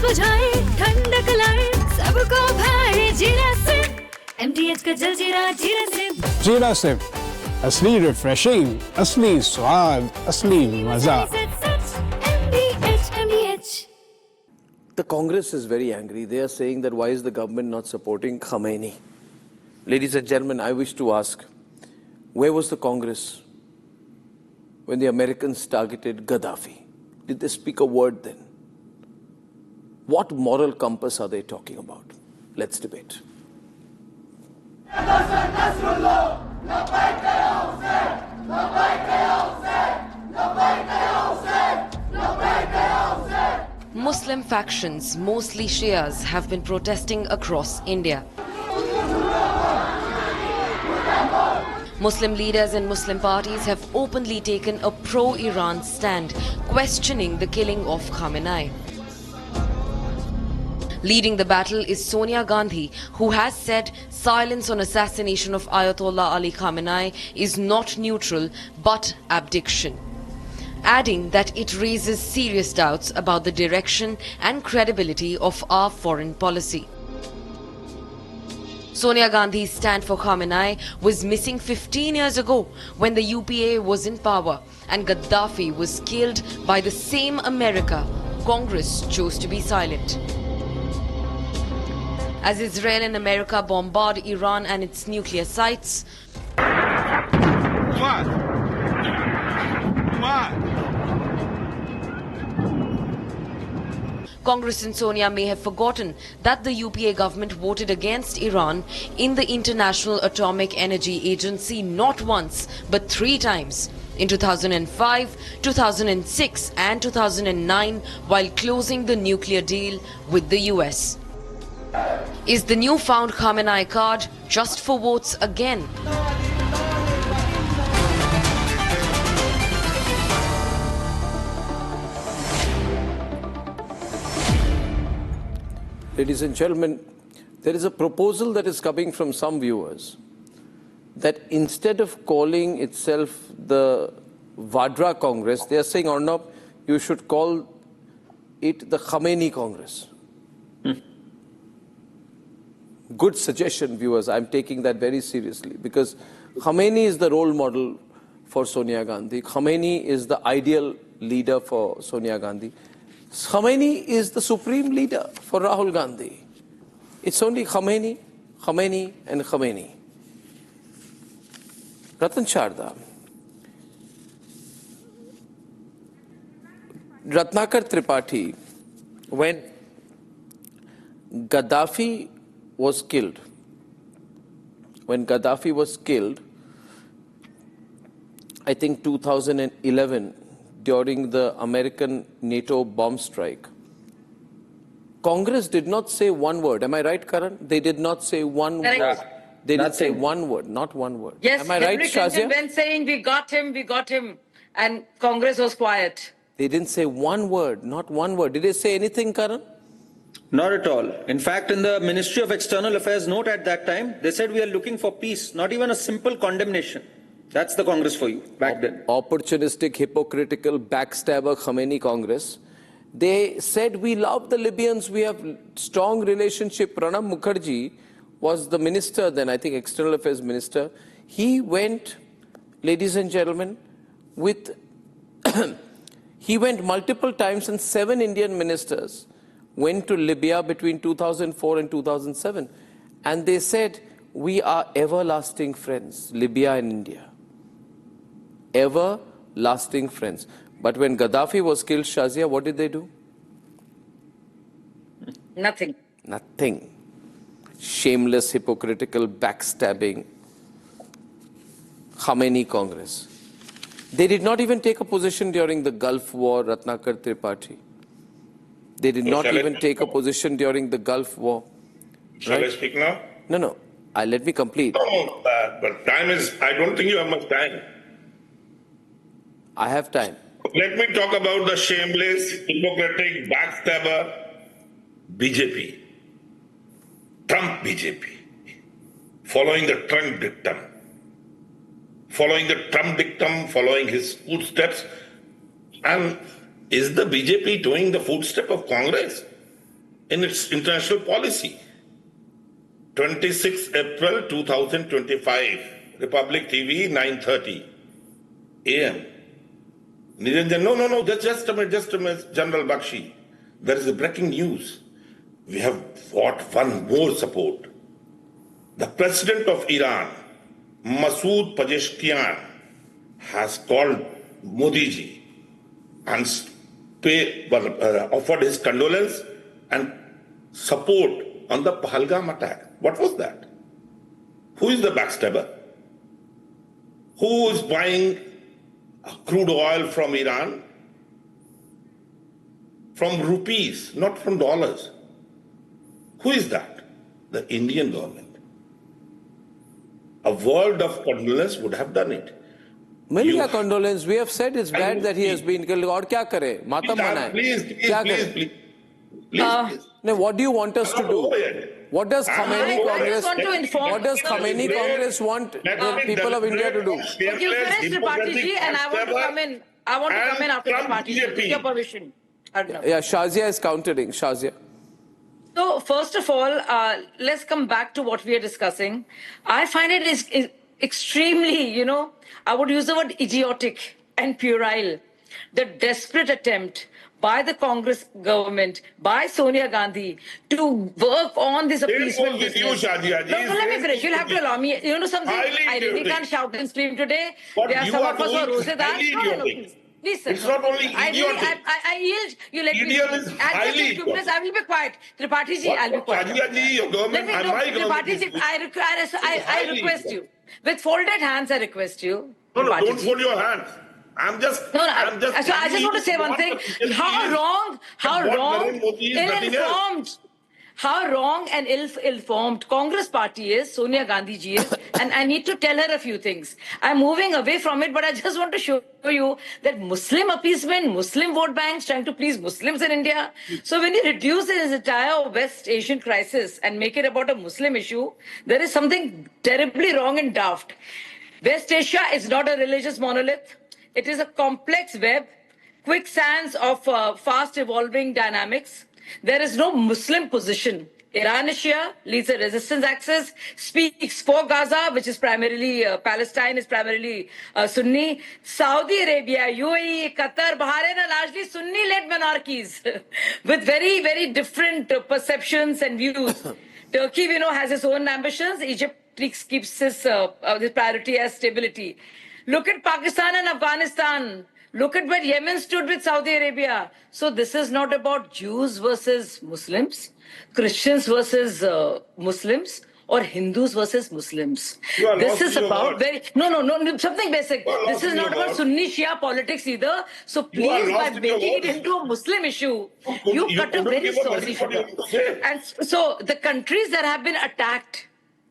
बुझाए ठंडक लाए सबको भाए जीरा से MTH का जलजीरा जीरा से जीरा से असली रिफ्रेशिंग, असली स्वाद, असली मजा। The Congress is very angry. They are saying that why is the government not supporting Khamenei? Ladies and gentlemen, I wish to ask, where was the Congress when the Americans targeted Gaddafi? Did they speak a word then? What moral compass are they talking about? Let's debate. Muslim factions, mostly Shias, have been protesting across India. Muslim leaders and Muslim parties have openly taken a pro-Iran stand, questioning the killing of Khamenei. Leading the battle is Sonia Gandhi, who has said silence on assassination of Ayatollah Ali Khamenei is not neutral but abdiction, adding that it raises serious doubts about the direction and credibility of our foreign policy. Sonia Gandhi's stand for Khamenei was missing 15 years ago when the UPA was in power and Gaddafi was killed by the same America. Congress chose to be silent. As Israel and America bombard Iran and its nuclear sites, Congress and Sonia may have forgotten that the UPA government voted against Iran in the International Atomic Energy Agency not once but 3 times, in 2005, 2006 and 2009, while closing the nuclear deal with the US. Is the newfound Khamenei card just for votes again? Ladies and gentlemen, there is a proposal that is coming from some viewers that instead of calling itself the Vadra Congress, they are saying, Arnab, you should call it the Khamenei Congress. Good suggestion, viewers. I'm taking that very seriously because Khamenei is the role model for Sonia Gandhi. Khamenei is the ideal leader for Sonia Gandhi. Khamenei is the supreme leader for Rahul Gandhi. It's only Khamenei, Khamenei and Khamenei. Ratan Sharda. Ratnakar Tripathi, when Gaddafi was killed, I think 2011, during the American NATO bomb strike, Congress did not say one word. Am I right, Karan? They did not say one word. They didn't say one word, not one word. Yes, am I right, Shazia? When saying we got him, and Congress was quiet. They didn't say one word, not one word. Did they say anything, Karan? Not at all. In fact, in the Ministry of External Affairs note at that time, they said we are looking for peace, not even a simple condemnation. That's the Congress for you back then. Opportunistic, hypocritical, backstabber Khamenei Congress. They said we love the Libyans, we have strong relationship. Pranab Mukherjee was the minister then, I think External Affairs Minister. He went, ladies and gentlemen, with he went multiple times and 7 Indian ministers went to Libya between 2004 and 2007. And they said, we are everlasting friends, Libya and India. Everlasting friends. But when Gaddafi was killed, Shazia, what did they do? Nothing. Nothing. Shameless, hypocritical, backstabbing Khamenei Congress. They did not even take a position during the Gulf War, Ratnakar Tripathi. They did not even take a position during the Gulf War. Shall I speak now? No. Let me complete. No, but time is, I don't think you have much time. I have time. Let me talk about the shameless, hypocritic, backstabber BJP. Trump BJP. Following the Trump dictum. Following his footsteps. And is the BJP doing the footstep of Congress? in its international policy. 26 April 2025, Republic TV, 9:30 a.m. Niranjan, no, just a minute, General Bakshi. There is a breaking news. We have got one more support. The president of Iran, Masood Pezeshkian, has called Modi ji and offered his condolence and support on the Pahalgam attack. What was that? Who is the backstabber? Who is buying crude oil from Iran? From rupees, not from dollars. Who is that? The Indian government. A word of condolence would have done it. मिल गया condolence. We have said it's bad that he has been killed. और क्या करे? मातम मनाए. क्या करे? Please. No, what do you want us to do? What does Khamenei Congress? want to inform What does Khamenei Congress want the people of India to do? But you finished Tripathi ji, and I want to come in. I want to come in after Tripathi ji, with your permission. Arnab. Yeah, Shazia is countering. Shazia. So first of all, let's come back to what we are discussing. I find it is extremely, I would use the word idiotic and puerile. The desperate attempt by the Congress government, by Sonia Gandhi, to work on this appeasement business. No, let me finish. You'll have to allow me. You know something? I really can't shout and scream today. But There are you some are of us who are doing rosedar. No, please. Please, sir. It's not only idiotic. I yield. You let me. Idiot is highly idiotic. I will be quiet. Tripathi ji, I'll be quiet. Shazia ji, your government and my government. Tripathi ji, I request you. With folded hands, I request you. No, Tripathi don't ji. fold your hands. I'm just. So I just want to say one thing. How wrong and ill-informed Congress party is, Sonia Gandhi ji is, and I need to tell her a few things. I'm moving away from it, but I just want to show you that Muslim appeasement, Muslim vote banks trying to please Muslims in India. So when you reduce this entire West Asian crisis and make it about a Muslim issue, there is something terribly wrong and daft. West Asia is not a religious monolith. It is a complex web, quicksands of fast evolving dynamics. There is no Muslim position. Iran is Shia, leads a resistance axis, speaks for Gaza, which is primarily Palestine, is primarily Sunni. Saudi Arabia, UAE, Qatar, Bahrain are largely Sunni-led monarchies with very, very different perceptions and views. Turkey, we know, has its own ambitions. Egypt keeps his priority as stability. Look at Pakistan and Afghanistan. Look at where Yemen stood with Saudi Arabia. So this is not about Jews versus Muslims, Christians versus Muslims, or Hindus versus Muslims. This is about no, something basic. This is not about Sunni Shia politics either. So please, by making it into a Muslim issue, you cut a very sorry sugar. And so the countries that have been attacked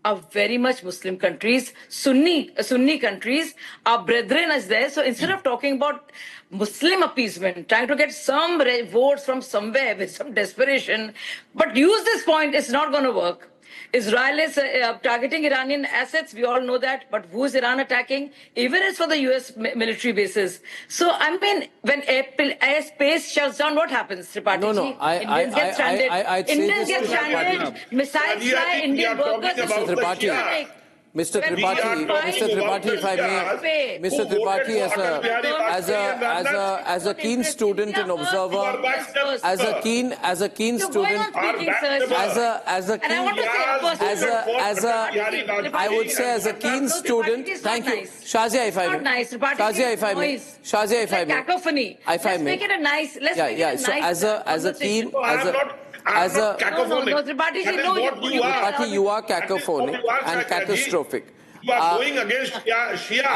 are very much Muslim countries, Sunni countries. Our brethren is there. So instead of talking about Muslim appeasement, trying to get some votes from somewhere with some desperation, but use this point, it's not going to work. Israel is targeting Iranian assets. We all know that. But who is Iran attacking? Even it's for the US military bases. So, I mean, when airspace shuts down, what happens, Tripathi? No, Indians get stranded. Indians get stranded. Missiles fly. Indian workers. Mr. Tripathi, if I may, Mr. Tripathi, as a keen student and observer, as a keen student, I would say as a keen student, thank you, Shazia, if I may, Shazia, if I may, cacophony. Let's make it a nice. Let's make it a nice. So as a keen, Tripathi, you are cacophonic and catastrophic. You are going against Shia.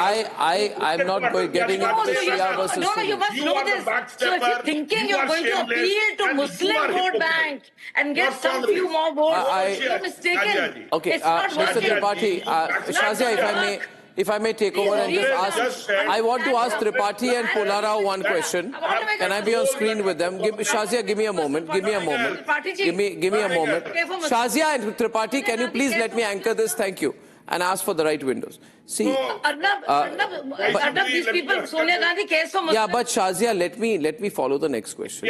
I'm not getting into the Shia versus Sunni. No, you must know this. So if you're thinking you're going to appeal to Muslim vote bank and get some few more votes, you're mistaken. Okay, Mr. Tripathi, Shazia, if I may take over and just ask, I want to ask Tripathi and Polara one question. Can I be on screen with them? Shazia, give me a moment. Give me a moment. Give me a moment. Shazia and Tripathi, can you please let me anchor this? Thank you. and ask for the right windows. See, Arnab, these people, Sonia Gandhi cares for Muslims. yeah, but Shazia, let me follow the next question.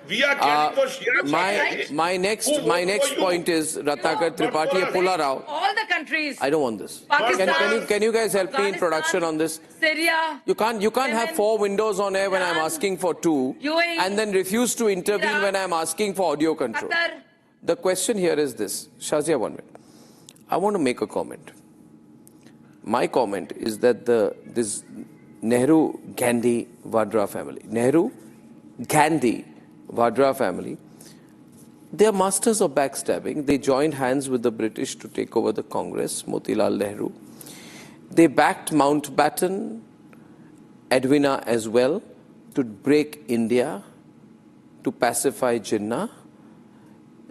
We are caring for Shia. My next point is Ratnakar Tripathi Pulla Rao. All the countries. I don't want this. Pakistan, Can you guys help me in production on this? Syria. You can't have 4 windows on air when I'm asking for 2, UAE, and then refuse to intervene Iraq, when I'm asking for audio control. Qatar. The question here is this. Shazia, 1 minute. I want to make a comment. My comment is that this Nehru, Gandhi, Vadra family, Nehru, Gandhi, Vadra family, they are masters of backstabbing. They joined hands with the British to take over the Congress, Motilal Nehru. They backed Mountbatten, Edwina as well, to break India, to pacify Jinnah.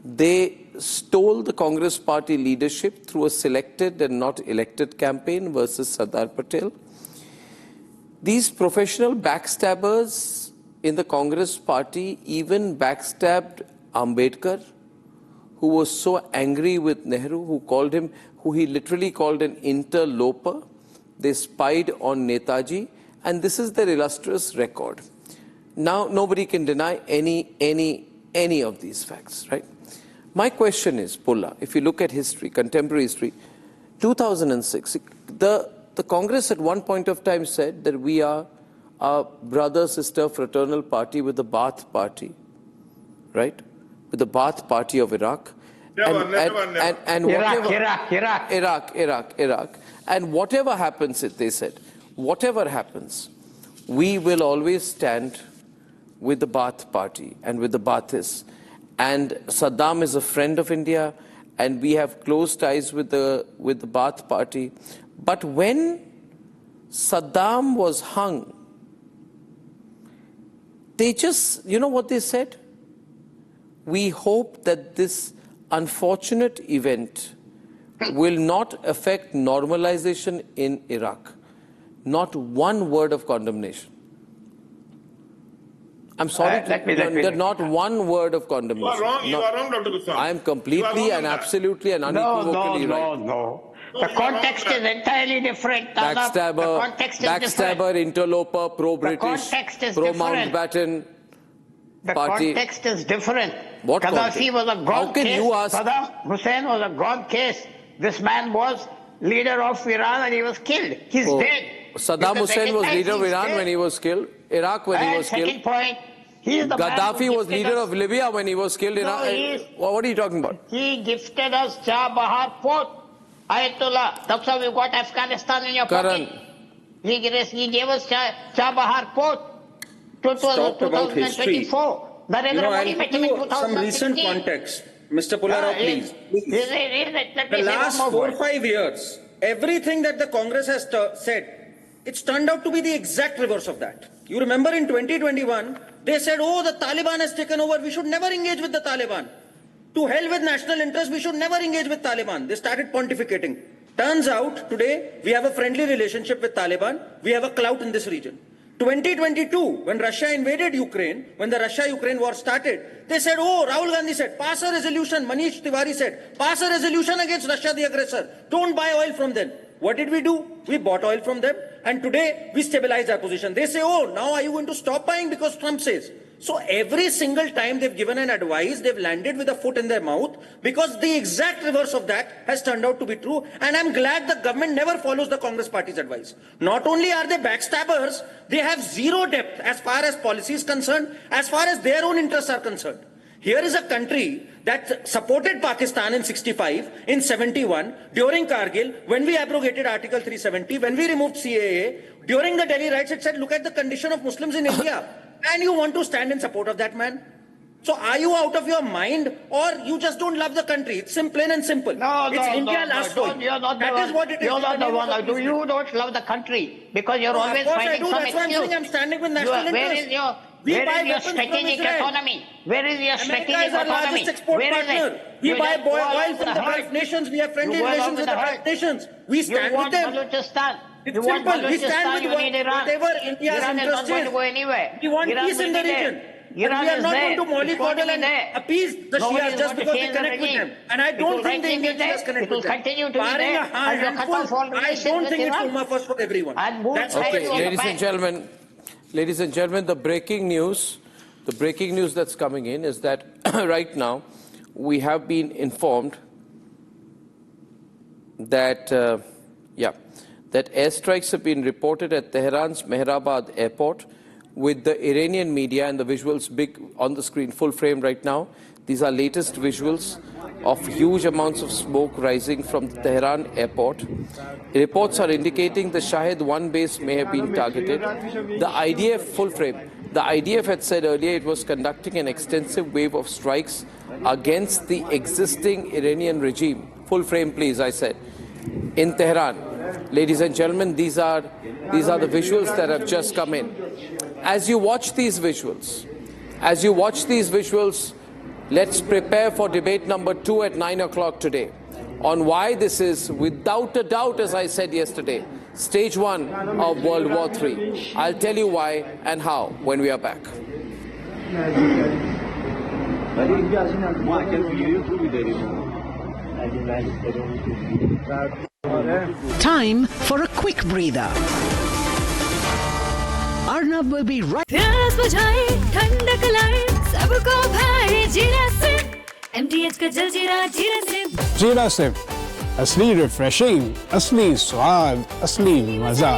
They stole the Congress party leadership through a selected and not elected campaign versus Sardar Patel. These professional backstabbers in the Congress party even backstabbed Ambedkar, who was so angry with Nehru, who he literally called an interloper. They spied on Netaji, and this is their illustrious record. Now, nobody can deny any of these facts, right? My question is, Pulla, if you look at history, contemporary history, 2006, the Congress at one point of time said that we are a brother, sister, fraternal party with the Baath party, right? With the Baath party of Iraq. Never. Iraq. And whatever happens, they said, whatever happens, we will always stand with the Baath party and with the Baathists. And Saddam is a friend of India, and we have close ties with the Baath party. But when Saddam was hung, they just, you know what they said? We hope that this unfortunate event will not affect normalization in Iraq. Not one word of condemnation. I'm sorry, not one word of condemnation. You are wrong, Dr. Goswami. I am completely and absolutely and unequivocally right. No. The context is entirely different. Backstabber, interloper, pro-British, pro-Mountbatten party. The context is different. What Gaddafi was a gone case. Ask? Saddam Hussein was a gone case. This man was leader of Iran and he was killed. He's dead. Saddam Hussein was leader of Iran when he was killed. Iraq when he was killed. Second point, he is the Gaddafi was leader of Libya when he was killed. What are you talking about? He gifted us Chabahar Port. Ayatollah. That's how we got Afghanistan in your pocket. He gave us Chabahar Port. Talked about history. Narendra Modi some recent context. Mr. Pulla Rao, please. The last 4 or 5 years, everything that the Congress has said, it's turned out to be the exact reverse of that. You remember in 2021, they said, oh, the Taliban has taken over. We should never engage with the Taliban. To hell with national interest, we should never engage with Taliban. They started pontificating. Turns out, today, we have a friendly relationship with Taliban. We have a clout in this region. 2022, when Russia invaded Ukraine, when the Russia-Ukraine war started, they said, oh, Rahul Gandhi said, pass a resolution. Manish Tiwari said, pass a resolution against Russia, the aggressor. Don't buy oil from them. What did we do? We bought oil from them, and today we stabilized our position. They say, oh, now are you going to stop buying because Trump says? So every single time they've given an advice, they've landed with a foot in their mouth, because the exact reverse of that has turned out to be true. And I'm glad the government never follows the Congress party's advice. Not only are they backstabbers, they have zero depth as far as policy is concerned, as far as their own interests are concerned. Here is a country that supported Pakistan in 65, in 71, during Kargil, when we abrogated Article 370, when we removed CAA, during the Delhi riots, it said, look at the condition of Muslims in India. And you want to stand in support of that man? So are you out of your mind, or you just don't love the country? It's plain and simple. India last for you. That is what it is. You're not the one. You don't love the country because you're always finding some excuse. That's why I'm saying I'm standing with national interest. Where is your strategic autonomy? Where is your strategic autonomy? Where is it? We buy oil from the Gulf nations. We have friendly relations with the Gulf nations. We stand with them. It's simple. We stand with whatever India's interest is. We want peace in the region. Iran we are is not there. going to mollycoddle and appease the Nobody Shias is just going to because they change the connect with regime. them. And I It don't will think the continue Indian there. Shias connect It will with them. continue to be Barring there a as you cut off handful, all I relations don't with think it's Iran. Ummah first for everyone. And move That's how back it Okay, to is. ladies and gentlemen, the breaking news that's coming in is that right now we have been informed that that airstrikes have been reported at Tehran's Mehrabad airport, with the Iranian media and the visuals big on the screen, full frame right now. These are latest visuals of huge amounts of smoke rising from the Tehran airport. Reports are indicating the Shahid 1 base may have been targeted. The IDF, full frame, the IDF had said earlier it was conducting an extensive wave of strikes against the existing Iranian regime. Full frame, please, I said. In Tehran. Ladies and gentlemen, these are the visuals that have just come in. As you watch these visuals, let's prepare for debate number 2 at 9 o'clock today on why this is, without a doubt, as I said yesterday, stage 1 of World War III. I'll tell you why and how when we are back. Time for a quick breather. Arnab will be right. प्यास बुझाए ठंडक लाए सबको भाए जीरा से MTH का जलजीरा जीरा से जीरा से असली रिफ्रेशिंग, असली स्वाद, असली मजा.